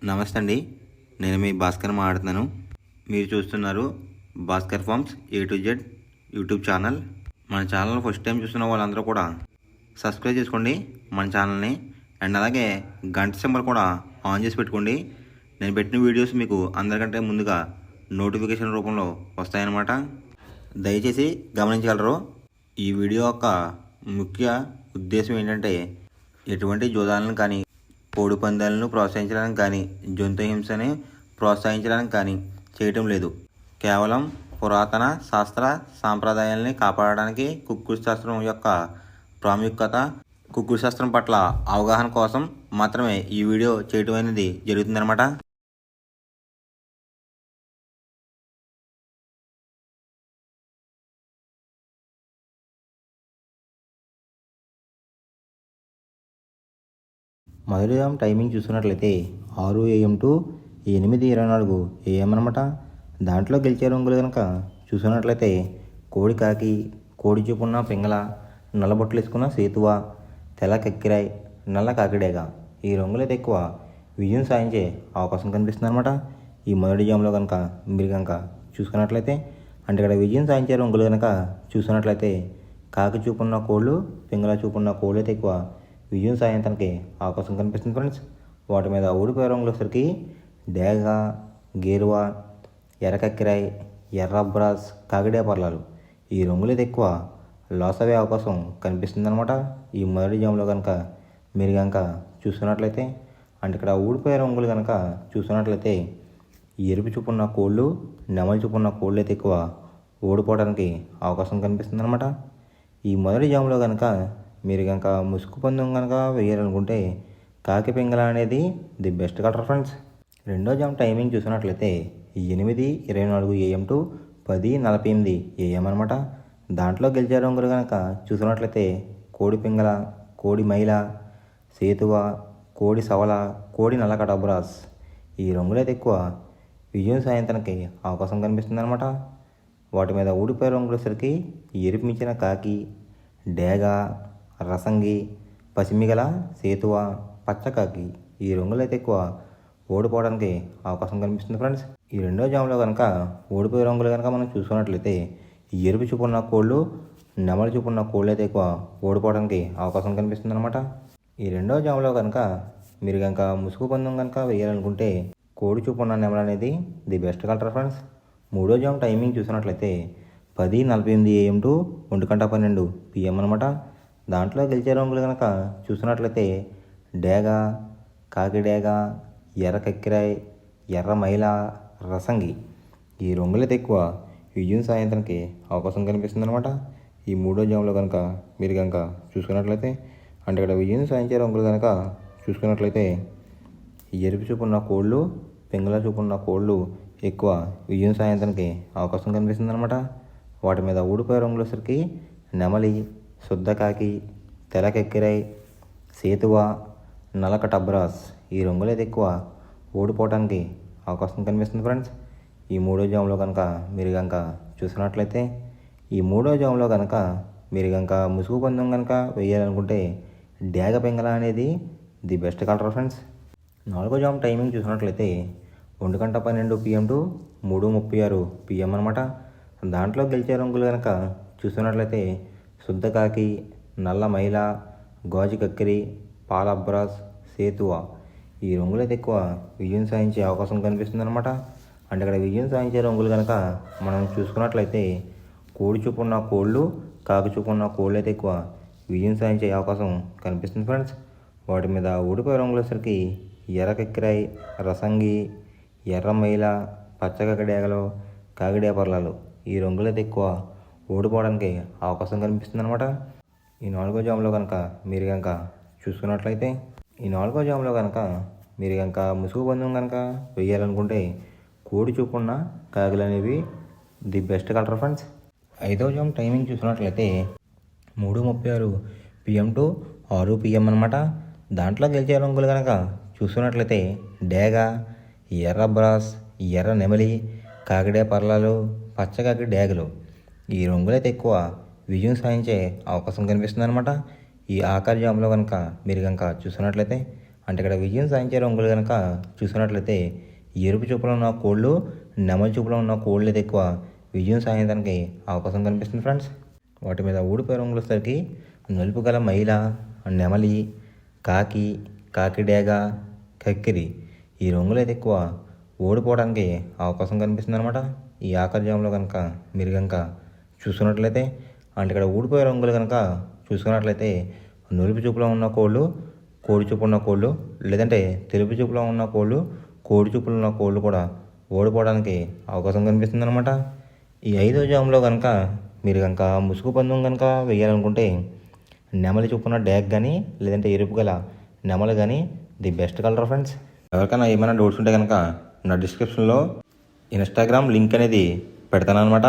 నమస్తే అండి. నేను మీ భాస్కర్ మాట్లాడుతున్నాను. మీరు చూస్తున్నారు Bhaskar farms A to Z YouTube channel. మన ఛానల్ ఫస్ట్ టైం చూస్తున్న వాళ్ళందరూ కూడా సబ్స్క్రైబ్ చేసుకోండి మన ఛానల్ని. అండ్ అలాగే గంట సింబల్ కూడా ఆన్ చేసి పెట్టుకోండి. నేను పెట్టిన వీడియోస్ మీకు అందరికంటే ముందుగా నోటిఫికేషన్ రూపంలో వస్తాయన్నమాట. దయచేసి గమనించగలరు. ఈ వీడియో యొక్క ముఖ్య ఉద్దేశం ఏంటంటే ఎటువంటి జోదాలను కానీ, కోడి పందాలను ప్రోత్సహించడానికి కానీ, జంతు హింసని ప్రోత్సహించడానికి కానీ చేయటం లేదు. కేవలం పురాతన శాస్త్ర సాంప్రదాయాల్ని కాపాడడానికి, కుక్కుడు శాస్త్రం యొక్క ప్రాముఖ్యత, కుక్కుడు శాస్త్రం పట్ల అవగాహన కోసం మాత్రమే ఈ వీడియో చేయటం అనేది జరుగుతుందన్నమాట. మొదటి టైమింగ్ చూసుకున్నట్లయితే 6 AM టు 8:24 AM అనమాట. దాంట్లో గెలిచే రంగులు కనుక చూసుకున్నట్లయితే కోడి కాకి, కోడి చూపున్న పింగళ, నల్లబొట్లు వేసుకున్న సేతువ, తెల్ల కక్కిరాయ్, నల్ల కాకిడేగ ఈ రంగులైతే ఎక్కువ విజయం సాధించే అవకాశం కనిపిస్తుంది అనమాట. ఈ మొదటి జామ్లో కనుక మీరు కనుక చూసుకున్నట్లయితే అంటే ఇక్కడ విజయం సాధించే రంగులు కనుక చూసుకున్నట్లయితే కాకి చూపున్న కోళ్ళు, పింగళ చూపున్న కోళ్ళు అయితే ఎక్కువ విజయం సాధించడానికి అవకాశం కనిపిస్తుంది ఫ్రెండ్స్. వాటి మీద ఓడిపోయే రంగులు వచ్చేసరికి డేగ, గేరువా, ఎర్రకక్కిరాయ్, ఎర్ర బ్రాస్, కాకిడే పర్లాలు ఈ రంగులు అయితే ఎక్కువ లాస్ అయ్యే అవకాశం కనిపిస్తుంది అనమాట. ఈ మొదటి జామ్లో కనుక మీరు కనుక చూసుకున్నట్లయితే అంటే ఇక్కడ ఓడిపోయే రంగులు కనుక చూసుకున్నట్లయితే ఎరుపు చూపున్న కోళ్ళు, నెమలి చూపున్న కోళ్ళు అయితే ఎక్కువ ఓడిపోవడానికి అవకాశం కనిపిస్తుంది అనమాట. ఈ మొదటి జామ్లో కనుక మీరు కనుక ముసుగు పందెం కనుక వేయాలనుకుంటే కాకి పింగళ అనేది ది బెస్ట్ కలర్ ఫ్రెండ్స్. రెండో జామ్ టైమింగ్ చూసినట్లయితే 8:24 AM టు 10:48 AM అనమాట. దాంట్లో గెలిచే రంగులు కనుక చూసినట్లయితే కోడి పింగళ, కోడి మైల, సేతువ, కోడి సవల, కోడి నల్లకట బ్రాస్ ఈ రంగులైతే ఎక్కువ విజయం సాధించడానికి అవకాశం కనిపిస్తుంది అనమాట. వాటి మీద ఊడిపోయే రంగులు వచ్చరికి ఎరుపు మించిన కాకి, డేగ, రసంగి, పసిమిగల, సేతువ, పచ్చకాకి ఈ రంగులైతే ఎక్కువ ఓడిపోవడానికి అవకాశం కనిపిస్తుంది ఫ్రెండ్స్. ఈ రెండో జామ్లో కనుక ఓడిపోయే రంగులు కనుక మనం చూసుకున్నట్లయితే ఎరుపు చూపున్న కోళ్ళు, నెమలి చూపున్న కోళ్ళు అయితే ఎక్కువ ఓడిపోవడానికి అవకాశం కనిపిస్తుంది అనమాట. ఈ రెండో జామ్లో కనుక మీరు కనుక ముసుగు పందెం కనుక వేయాలనుకుంటే కోడి చూపున్న నెమలి అనేది ది బెస్ట్ కలర్ ఫ్రెండ్స్. మూడో జామ్ టైమింగ్ చూసినట్లయితే 10:48 AM టు 1:12 PM అనమాట. దాంట్లో గెలిచే రంగులు కనుక చూసినట్లయితే డేగ, కాకిడేగ, ఎర్ర కక్కిరాయ్, ఎర్ర మైల, రసంగి ఈ రంగులైతే ఎక్కువ విజయం సాధించడానికి అవకాశం కనిపిస్తుంది అనమాట. ఈ మూడో జామ్లో కనుక మీరు కనుక చూసుకున్నట్లయితే అంటే ఇక్కడ విజయం సాధించే రంగులు కనుక చూసుకున్నట్లయితే ఎరుపు చూపున్న కోళ్ళు, పింగళ చూపున్న కోళ్ళు ఎక్కువ విజయం సాధించడానికి అవకాశం కనిపిస్తుంది అనమాట. వాటి మీద ఊడిపోయే రంగులు వచ్చరికి నెమలి, శుద్ధకాకి, తెలకెక్కిరాయ్, సేతువ, నలకట బ్రాస్ ఈ రంగులైతే ఎక్కువ ఓడిపోవడానికి అవకాశం కనిపిస్తుంది ఫ్రెండ్స్. ఈ మూడో జామ్లో కనుక మీరు కనుక చూసినట్లయితే ఈ మూడో జామ్లో కనుక మీరు కనుక ముసుగు పందెం కనుక వేయాలనుకుంటే డేగ పింగళ అనేది ది బెస్ట్ కలర్ ఫ్రెండ్స్. నాలుగో జామ్ టైమింగ్ చూసినట్లయితే 1:12 PM టు 3:36 PM అనమాట. దాంట్లో గెలిచే రంగులు కనుక చూసినట్లయితే శుద్ధకాకి, నల్ల మైల, గాజు కక్కిరి, పాల బ్రాస్, సేతువ ఈ రంగులైతే ఎక్కువ విజయం సాధించే అవకాశం కనిపిస్తుంది అనమాట. అంటే ఇక్కడ విజయం సాధించే రంగులు కనుక మనం చూసుకున్నట్లయితే కోడి చూపున్న కోళ్ళు, కాకి చూపున్న కోళ్ళు అయితే ఎక్కువ విజయం సాధించే అవకాశం కనిపిస్తుంది ఫ్రెండ్స్. వాటి మీద ఓడిపోయే రంగులు వచ్చరికి ఎర్ర కక్కిరాయ్, రసంగి, ఎర్ర మైల, పచ్చకాకిడేగలు, కాకిడే పర్లాలు ఈ రంగులైతే ఎక్కువ ఓడిపోవడానికి అవకాశం కనిపిస్తుంది అనమాట. ఈ నాలుగో జామ్లో కనుక మీరు కనుక చూసుకున్నట్లయితే ఈ నాలుగో జామ్లో కనుక మీరు కనుక ముసుగు పందెం కనుక వేయాలనుకుంటే కోడి చూపున్న కాకులు అనేవి ది బెస్ట్ కలర్ ఫ్రెండ్స్. ఐదో జామ్ టైమింగ్ చూసుకున్నట్లయితే 3:36 PM టు 6 PM అనమాట. దాంట్లో గెలిచే రంగులు కనుక చూసుకున్నట్లయితే డేగ, ఎర్ర బ్రాస్, ఎర్ర నెమలి, కాకిడే పర్లాలు, పచ్చకాకి డేగలు ఈ రంగులైతే ఎక్కువ విజయం సాధించే అవకాశం కనిపిస్తుంది అనమాట. ఈ ఆఖరి జామ్లో కనుక మీరు కనుక చూసినట్లయితే అంటే ఇక్కడ విజయం సాధించే రంగులు కనుక చూసుకున్నట్లయితే ఎరుపు చూపులో ఉన్న కోళ్ళు నెమలి చూపులో ఉన్న కోళ్ళు అయితే ఎక్కువ విజయం సాధించడానికి అవకాశం కనిపిస్తుంది ఫ్రెండ్స్. వాటి మీద ఊడిపోయే రంగులు వచ్చేసరికి నలుపు గల మైల, నెమలి, కాకి, కాకిడేగ, కక్కిరి ఈ రంగులు అయితే ఎక్కువ ఓడిపోవడానికి అవకాశం కనిపిస్తుంది అనమాట. ఈ ఆఖరి జాములో కనుక మీరు కనుక చూసుకున్నట్లయితే అంటే ఇక్కడ ఊడిపోయే రంగులు కనుక చూసుకున్నట్లయితే నులుపు చూపులో ఉన్న కోళ్ళు, కోడి చూపు ఉన్న కోళ్ళు, లేదంటే తెలుపు చూపులో ఉన్న కోళ్ళు, కోడి చూపులో ఉన్న కోళ్ళు కూడా ఓడిపోవడానికి అవకాశం కనిపిస్తుంది అనమాట. ఈ 5వ జాములో కనుక మీరు కనుక ముసుగు పందెం కనుక వేయాలనుకుంటే నెమలి చూపున్న డ్యాగ్ కానీ లేదంటే ఎరుపు గల నెమలి కానీ ది బెస్ట్ కలర్ ఫ్రెండ్స్. ఎవరికైనా ఏమైనా డౌట్స్ ఉంటే కనుక నా డిస్క్రిప్షన్లో ఇన్స్టాగ్రామ్ లింక్ అనేది పెడతాను అనమాట.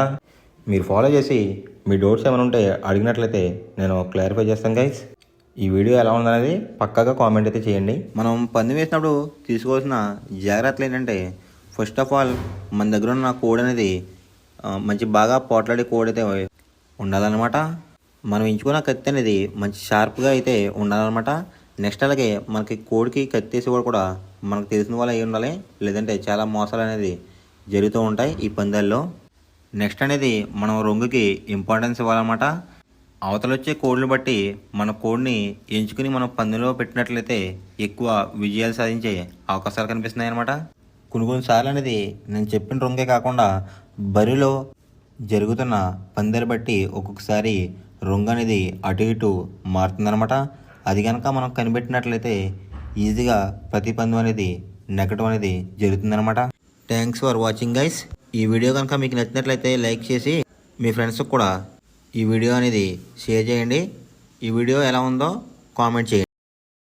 మీరు ఫాలో చేసి మీ డౌట్స్ ఏమైనా ఉంటే అడిగినట్లయితే నేను క్లారిఫై చేస్తాను గైస్. ఈ వీడియో ఎలా ఉందనేది పక్కాగా కామెంట్ అయితే చేయండి. మనం పందెం వేసినప్పుడు తీసుకోవాల్సిన జాగ్రత్తలు ఏంటంటే ఫస్ట్ ఆఫ్ ఆల్ మన దగ్గర ఉన్న కోడ్ అనేది మంచి బాగా పోట్లాడే కోడ్ అయితే ఉండాలన్నమాట. మనం ఎంచుకున్న కత్తి అనేది మంచి షార్ప్గా అయితే ఉండాలన్నమాట. నెక్స్ట్ అలాగే మనకి కోడికి కత్తి వేసేవాడు కూడా మనకు తెలిసిన వాళ్ళు అయి ఉండాలి, లేదంటే చాలా మోసాలు అనేది జరుగుతూ ఉంటాయి ఈ పందాల్లో. నెక్స్ట్ అనేది మనం రంగుకి ఇంపార్టెన్స్ ఇవ్వాలన్నమాట. అవతల వచ్చే కోడ్లు బట్టి మన కోడ్ని ఎంచుకుని మనం పందెంలో పెట్టినట్లయితే ఎక్కువ విజయాలు సాధించే అవకాశాలు కనిపిస్తున్నాయి అన్నమాట. కొన్నిసార్లు అనేది నేను చెప్పిన రంగే కాకుండా బరిలో జరుగుతున్న పందాలు బట్టి ఒక్కొక్కసారి రంగు అనేది అటు ఇటు మారుతుందన్నమాట. అది కనుక మనం కనిపెట్టినట్లయితే ఈజీగా ప్రతి పందెం అనేది నెగ్గడం అనేది జరుగుతుందన్నమాట. Thanks for watching guys. ఈ వీడియో కనుక మీకు నచ్చినట్లయితే లైక్ చేసి మీ ఫ్రెండ్స్కి కూడా ఈ వీడియో అనేది షేర్ చేయండి. ఈ వీడియో ఎలా ఉందో కామెంట్ చేయండి.